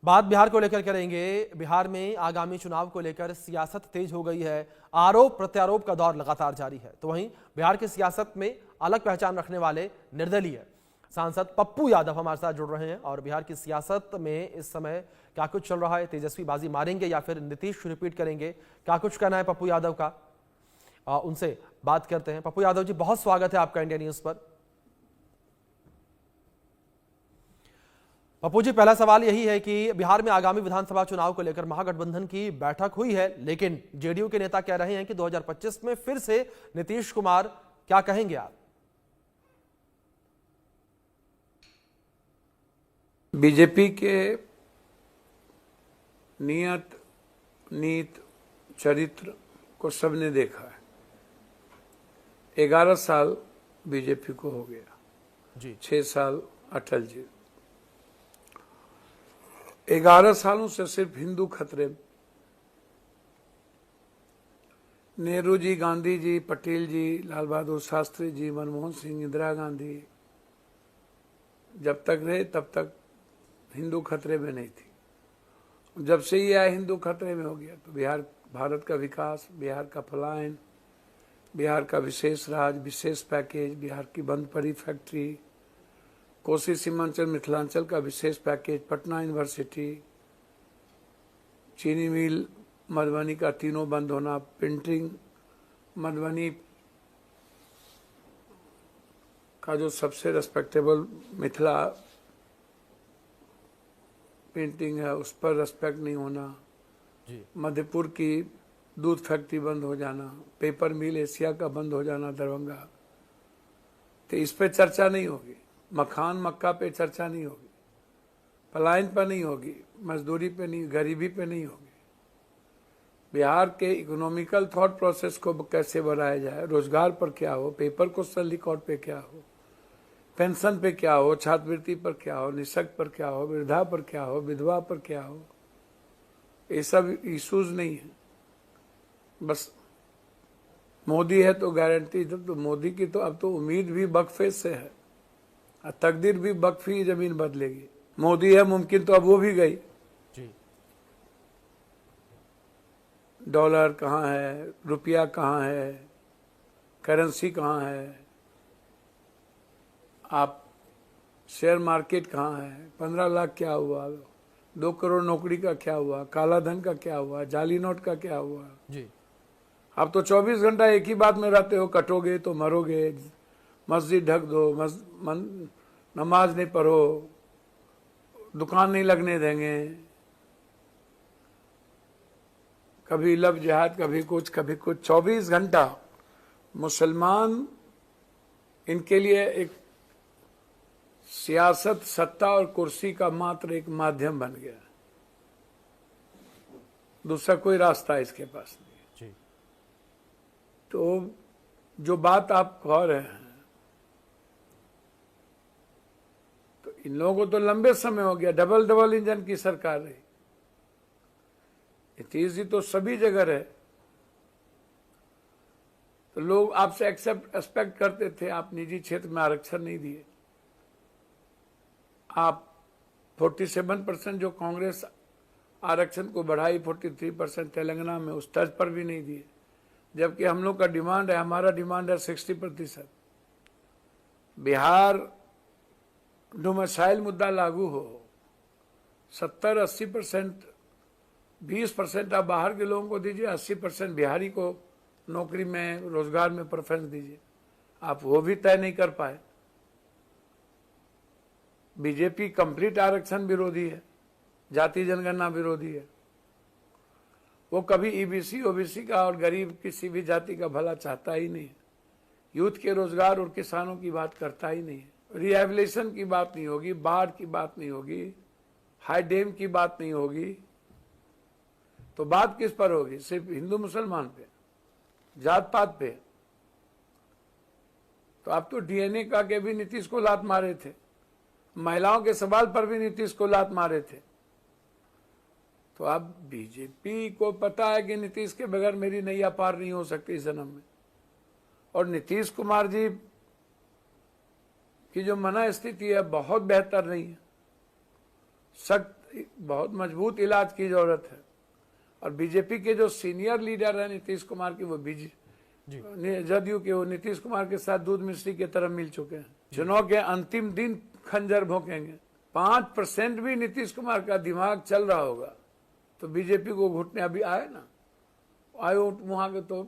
बात बिहार को लेकर करेंगे। बिहार में आगामी चुनाव को लेकर सियासत तेज हो गई है। आरोप प्रत्यारोप का दौर लगातार जारी है। तो वहीं बिहार की सियासत में अलग पहचान रखने वाले निर्दलीय सांसद पप्पू यादव हमारे साथ जुड़ रहे हैं और बिहार की सियासत में इस समय क्या कुछ चल रहा है, तेजस्वी बाजी मारेंगे या फिर नीतीश रिपीट करेंगे, क्या कुछ कहना है पप्पू यादव का, उनसे बात करते हैं। पप्पू यादव जी, बहुत स्वागत है आपका इंडिया न्यूज पर। पप्पू जी, पहला सवाल यही है कि बिहार में आगामी विधानसभा चुनाव को लेकर महागठबंधन की बैठक हुई है, लेकिन जेडीयू के नेता कह रहे हैं कि 2025 में फिर से नीतीश कुमार, क्या कहेंगे आप? बीजेपी के नियत, नीत, चरित्र को सबने देखा है। 11 साल बीजेपी को हो गया जी। 6 साल अटल जी। 11 सालों से सिर्फ हिंदू खतरे में। नेहरू जी, गांधी जी, पटेल जी, लाल बहादुर शास्त्री जी, मनमोहन सिंह, इंदिरा गांधी जब तक रहे तब तक हिंदू खतरे में नहीं थी। जब से ये आया हिंदू खतरे में हो गया। तो बिहार, भारत का विकास, बिहार का पलायन, बिहार का विशेष राज्य, विशेष पैकेज, बिहार की बंद पड़ी फैक्ट्री, कोसी सीमांचल मिथिलांचल का विशेष पैकेज, पटना यूनिवर्सिटी, चीनी मिल मधुबनी का तीनों बंद होना, प्रिंटिंग मधुबनी का जो सबसे रेस्पेक्टेबल मिथिला पेंटिंग है उस पर रेस्पेक्ट नहीं होना जी। मधुपुर की दूध फैक्ट्री बंद हो जाना, पेपर मिल एशिया का बंद हो जाना दरभंगा, तो इस पे चर्चा नहीं होगी। मखान मक्का पे चर्चा नहीं होगी, पलायन पर नहीं होगी, मजदूरी पे नहीं, गरीबी पे नहीं होगी। बिहार के इकोनॉमिकल थॉट प्रोसेस को कैसे बढ़ाया जाए, रोजगार पर क्या हो, पेपर क्वेश्चन रिकॉर्ड पे क्या हो, पेंशन पे क्या हो, छात्रवृत्ति पर क्या हो, निःशक्त पर क्या हो, वृद्धा पर क्या हो, विधवा पर क्या हो, ये सब इश्यूज नहीं है। बस मोदी है तो गारंटी, तो मोदी की तो अब तो उम्मीद भी वक्फे से है, तकदीर भी वक्फी जमीन बदलेगी। मोदी है मुमकिन, तो अब वो भी गई। जी। डॉलर कहाँ है, रुपया कहाँ है, करेंसी कहाँ है, आप शेयर मार्केट कहाँ है, 15 लाख क्या हुआ, 2 करोड़ नौकरी का क्या हुआ, काला धन का क्या हुआ, जाली नोट का क्या हुआ। जी। आप तो 24 घंटा एक ही बात में रहते हो, कटोगे तो मरोगे, मस्जिद ढक दो, नमाज नहीं पढ़ो, दुकान नहीं लगने देंगे, कभी लव जिहाद, कभी कुछ कभी कुछ। 24 घंटा मुसलमान, इनके लिए एक सियासत, सत्ता और कुर्सी का मात्र एक माध्यम बन गया, दूसरा कोई रास्ता इसके पास नहीं। जी। तो जो बात आप कह रहे हैं, तो इन लोगों को तो लंबे समय हो गया, डबल इंजन की सरकार रही। नीतीश जी तो सभी जगह रहे, तो लोग आपसे एक्सपेक्ट करते थे। आप निजी क्षेत्र में आरक्षण नहीं दिए, आप 47% जो कांग्रेस आरक्षण को बढ़ाई, 43% तेलंगाना में, उस तर्ज पर भी नहीं दिए, जबकि हम लोग का डिमांड है, हमारा डिमांड है 60%। बिहार डोमिसाइल मुद्दा लागू हो, 70-80%, 20% आप बाहर के लोगों को दीजिए, 80% बिहारी को नौकरी में, रोजगार में प्रेफरेंस दीजिए। आप वो भी तय नहीं कर पाए। बीजेपी कंप्लीट आरक्षण विरोधी है, जाति जनगणना विरोधी है। वो कभी ईबीसी ओबीसी का और गरीब किसी भी जाति का भला चाहता ही नहीं है। यूथ के रोजगार और किसानों की बात करता ही नहीं है। रिहेबिलिटेशन की बात नहीं होगी, बाढ़ की बात नहीं होगी, हाई डैम की बात नहीं होगी, तो बात किस पर होगी? सिर्फ हिंदू मुसलमान पे, जात पात पे। तो आप तो डीएनए का के भी नीतीश को लात मारे थे, महिलाओं के सवाल पर भी नीतीश को लात मारे थे। तो अब बीजेपी को पता है कि नीतीश के बगैर मेरी नैया पार नहीं हो सकती इस जन्म में। और नीतीश कुमार जी की जो मना स्थिति है बहुत बेहतर नहीं है। सख्त बहुत मजबूत इलाज की जरूरत है। और बीजेपी के जो सीनियर लीडर हैं नीतीश कुमार की, वो जदयू के, वो नीतीश कुमार के साथ दूध मिश्री की तरह मिल चुके हैं। चुनाव के अंतिम दिन खंजर भोंकेंगे। 5% भी नीतीश कुमार का दिमाग चल रहा होगा तो बीजेपी को घुटने अभी आए ना, आए वहां के तो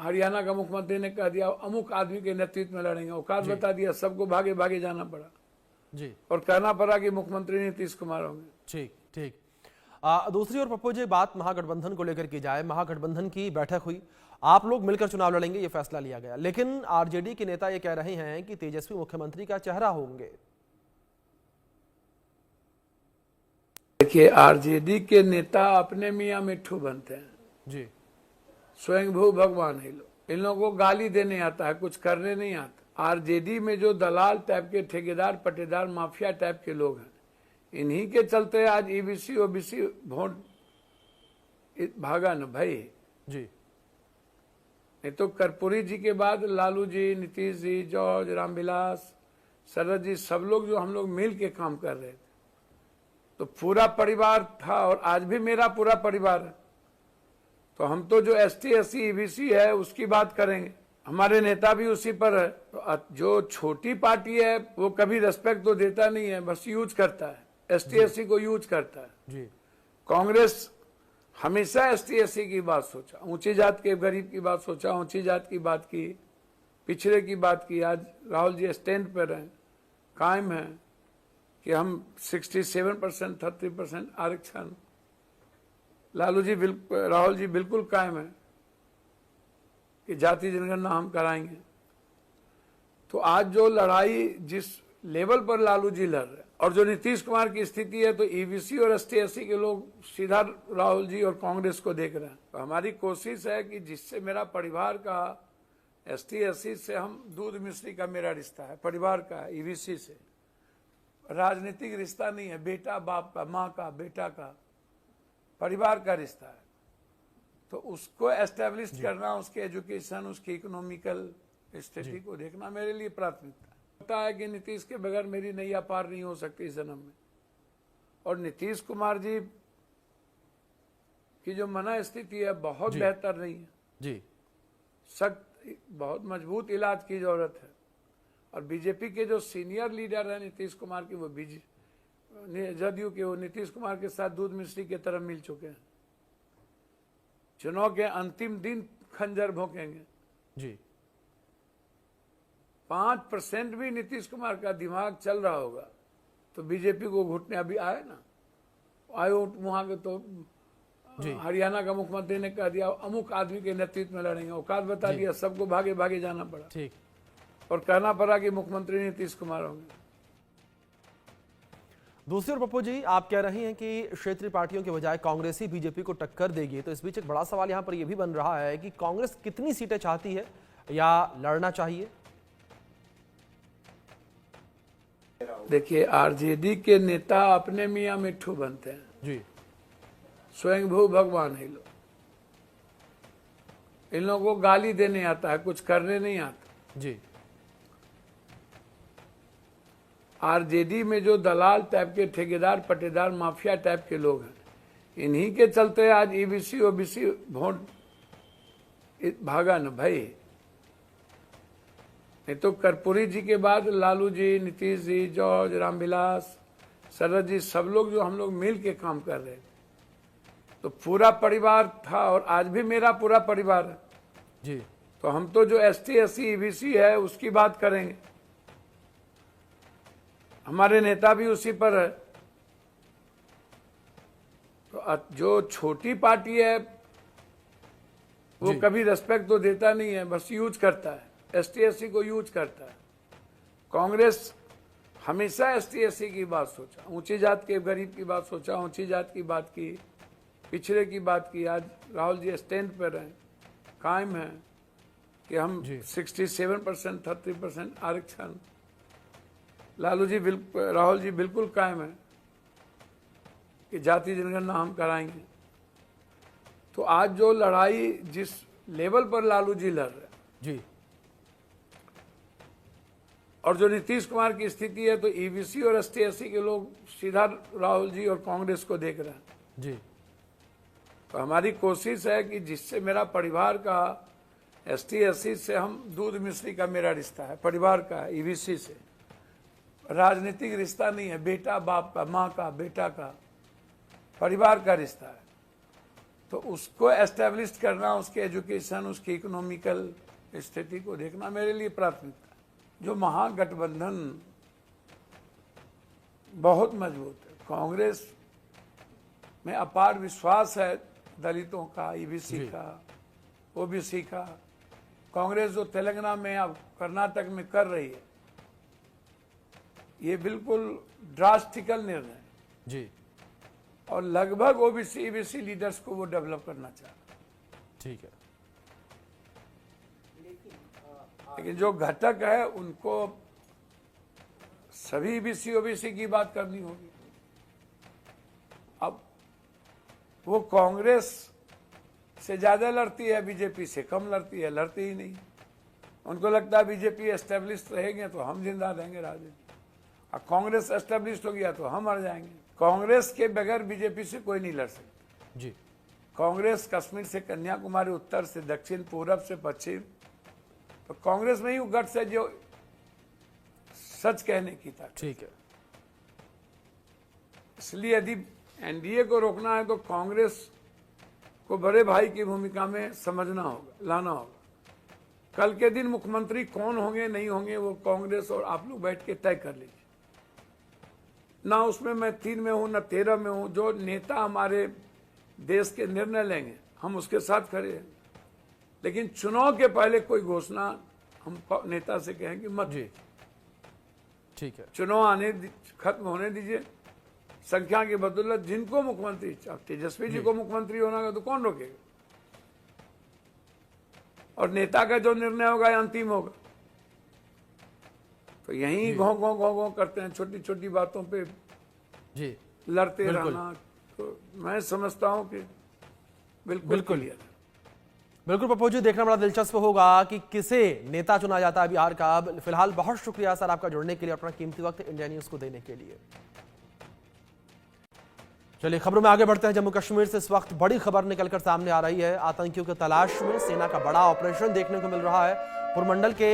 हरियाणा का मुख्यमंत्री ने कह दिया अमुक आदमी के नेतृत्व में लड़ेंगे, औकात बता दिया, सबको भागे भागे जाना पड़ा जी, और कहना पड़ा कि मुख्यमंत्री नीतीश कुमार होंगे। ठीक ठीक। दूसरी ओर पप्पू जी, बात महागठबंधन को लेकर की जाए, महागठबंधन की बैठक हुई, आप लोग मिलकर चुनाव लड़ेंगे, ये फैसला लिया गया, लेकिन आरजेडी के नेता ये कह रहे हैं कि तेजस्वी मुख्यमंत्री का चेहरा होंगे। देखिए, आरजेडी के नेता अपने मियाँ मिट्ठू बनते हैं जी, स्वयंभू भगवान है लोग। इन लोगों को गाली देने आता है, कुछ करने नहीं आता। आरजेडी में जो दलाल टाइप के, ठेकेदार पट्टेदार माफिया टाइप के लोग हैं, इन्हीं के चलते आज ईबीसी ओबीसी वोट भागा न भाई जी। नहीं तो कर्पूरी जी के बाद लालू जी, नीतीश जी, जॉर्ज, रामविलास, शरद जी, सब लोग जो हम लोग मिल के काम कर रहे थे, तो पूरा परिवार था और आज भी मेरा पूरा परिवार है। तो हम तो जो एसटी एससी ईबीसी है उसकी बात करेंगे, हमारे नेता भी उसी पर है। तो जो छोटी पार्टी है वो कभी रेस्पेक्ट तो देता नहीं है, बस यूज करता है, एसटी एससी को यूज करता है जी। कांग्रेस हमेशा एसटी एससी की बात सोचा, ऊंची जात के गरीब की बात सोचा, ऊंची जात की बात की, पिछड़े की बात की। आज राहुल जी स्टैंड पर हैं, कायम है कि हम 67% 30% आरक्षण, लालू जी राहुल जी बिल्कुल कायम है कि जाति जनगणना हम कराएंगे। तो आज जो लड़ाई जिस लेवल पर लालू जी लड़ रहे हैं और जो नीतीश कुमार की स्थिति है, तो ईबीसी और एसटी एससी के लोग सीधा राहुल जी और कांग्रेस को देख रहे हैं। तो हमारी कोशिश है कि जिससे मेरा परिवार का, एसटी एससी से हम दूध मिश्री का मेरा रिश्ता है, परिवार का, ईबीसी से राजनीतिक रिश्ता नहीं है, बेटा बाप का, माँ का, बेटा का, परिवार का रिश्ता है। तो उसको एस्टेब्लिश करना, उसके एजुकेशन, उसकी इकोनॉमिकल स्थिति को देखना मेरे लिए प्राथमिकता है। पता है कि नीतीश के बगैर मेरी नैया पार नहीं हो सकती इस जन्म में। और नीतीश कुमार जी की जो मना स्थिति है बहुत बेहतर नहीं है जी, सख्त, बहुत मजबूत इलाज की जरूरत है। और बीजेपी के जो सीनियर लीडर हैं नीतीश कुमार की, वो जदयू के, वो नीतीश कुमार के साथ दूध मिश्री की तरह मिल चुके हैं। चुनाव के अंतिम दिन खंजर भोंकेंगे जी। 5% भी नीतीश कुमार का दिमाग चल रहा होगा तो बीजेपी को घुटने अभी आए ना, आए वहां के तो हरियाणा का मुख्यमंत्री ने कह दिया अमुक आदमी के नेतृत्व में लड़ेंगे, औकात बता दिया, सबको भागे भागे जाना पड़ा ठीक। और कहना पड़ा कि मुख्यमंत्री नीतीश कुमार होंगे। दूसरी ओर पप्पू जी, आप कह रही हैं कि क्षेत्रीय पार्टियों के बजाय कांग्रेस ही बीजेपी को टक्कर देगी, तो इस बीच एक बड़ा सवाल यहां पर यह भी बन रहा है कि कांग्रेस कितनी सीटें चाहती है या लड़ना चाहिए। देखिए, आरजेडी के नेता अपने मियाँ मिट्ठू बनते हैं जी, स्वयंभू भगवान है लोग। इन लोगों को गाली देने आता है, कुछ करने नहीं आता। जी। आरजेडी में जो दलाल टाइप के, ठेकेदार पट्टेदार माफिया टाइप के लोग हैं, इन्हीं के चलते आज ईबीसी ओबीसी वोट भागा न भाई नहीं तो कर्पूरी जी के बाद लालू जी, नीतीश जी, जॉर्ज, रामविलास, शरद जी, सब लोग जो हम लोग मिल के काम कर रहे थे, तो पूरा परिवार था और आज भी मेरा पूरा परिवार है जी। तो हम तो जो एसटी एससी ईबीसी है उसकी बात करेंगे, हमारे नेता भी उसी पर है। तो जो छोटी पार्टी है वो कभी रेस्पेक्ट तो देता नहीं है, बस यूज करता है, एसटी एससी को यूज करता है। कांग्रेस हमेशा एसटी एससी की बात सोचा, ऊंची जात के गरीब की बात सोचा, ऊंची जात की बात की, पिछड़े की बात की। आज राहुल जी स्टैंड पर हैं, कायम है कि हम 67% 30% आरक्षण, लालू जी राहुल जी बिल्कुल कायम है कि जाति जनगणना हम कराएंगे। तो आज जो लड़ाई जिस लेवल पर लालू जी लड़ रहे हैं जी, और जो नीतीश कुमार की स्थिति है, तो ईबीसी और एसटी-एससी के लोग सीधा राहुल जी और कांग्रेस को देख रहे हैं जी। तो हमारी कोशिश है कि जिससे मेरा परिवार का एसटी-एससी से हम दूध मिश्री का मेरा रिश्ता है, परिवार का, ईबीसी से राजनीतिक रिश्ता नहीं है, बेटा बाप का, माँ का, बेटा का, परिवार का रिश्ता है। तो उसको एस्टेब्लिश करना, उसके एजुकेशन, उसकी इकोनॉमिकल स्थिति को देखना मेरे लिए प्राथमिकता है। जो महागठबंधन बहुत मजबूत है, कांग्रेस में अपार विश्वास है दलितों का, ईबीसी का, ओबीसी का। कांग्रेस जो तेलंगाना में, अब कर्नाटक में कर रही है, ये बिल्कुल ड्रास्टिकल निर्णय है जी। और लगभग ओबीसी ईबीसी लीडर्स को वो डेवलप करना चाह रहा है। ठीक है। लेकिन जो घटक है उनको सभी ईबीसी ओबीसी की बात करनी होगी। अब वो कांग्रेस से ज्यादा लड़ती है, बीजेपी से कम लड़ती है, लड़ती ही नहीं। उनको लगता है बीजेपी एस्टेब्लिश रहेंगे तो हम जिंदा रहेंगे राजनीति, और कांग्रेस एस्टेब्लिश हो गया तो हम मर जाएंगे। कांग्रेस के बगैर बीजेपी से कोई नहीं लड़ सकता जी। कांग्रेस कश्मीर से कन्याकुमारी, उत्तर से दक्षिण, पूरब से पश्चिम, तो कांग्रेस में ही वो गट्स है जो सच कहने की ताकत। ठीक है। इसलिए यदि एनडीए को रोकना है तो कांग्रेस को बड़े भाई की भूमिका में समझना होगा, लाना होगा। कल के दिन मुख्यमंत्री कौन होंगे नहीं होंगे वो कांग्रेस और आप लोग बैठ के तय कर लीजिए। ना उसमें मैं 3 में हूं, ना 13 में हूं। जो नेता हमारे देश के निर्णय लेंगे हम उसके साथ खड़े हैं, लेकिन चुनाव के पहले कोई घोषणा हम नेता से कहेंगे मत। जी। ठीक है। चुनाव खत्म होने दीजिए, संख्या की बदौलत जिनको मुख्यमंत्री, तेजस्वी जी को मुख्यमंत्री होना होगा तो कौन रोकेगा, और नेता का जो निर्णय होगा अंतिम होगा। तो यही घों घों घों घों करते हैं, छोटी छोटी बातों पे जी लड़ते रहना। तो मैं समझता हूं कि बिल्कुल बिल्कुल पप्पू जी, देखना बड़ा दिलचस्प होगा कि किसे नेता चुना जाता है बिहार का। फिलहाल बहुत शुक्रिया सर आपका जुड़ने के लिए, अपना कीमती वक्त इंडिया न्यूज को देने के लिए। चलिए खबरों में आगे बढ़ते हैं। जम्मू कश्मीर से इस वक्त बड़ी खबर निकलकर सामने आ रही है। आतंकियों की तलाश में सेना का बड़ा ऑपरेशन देखने को मिल रहा है। पुरमंडल के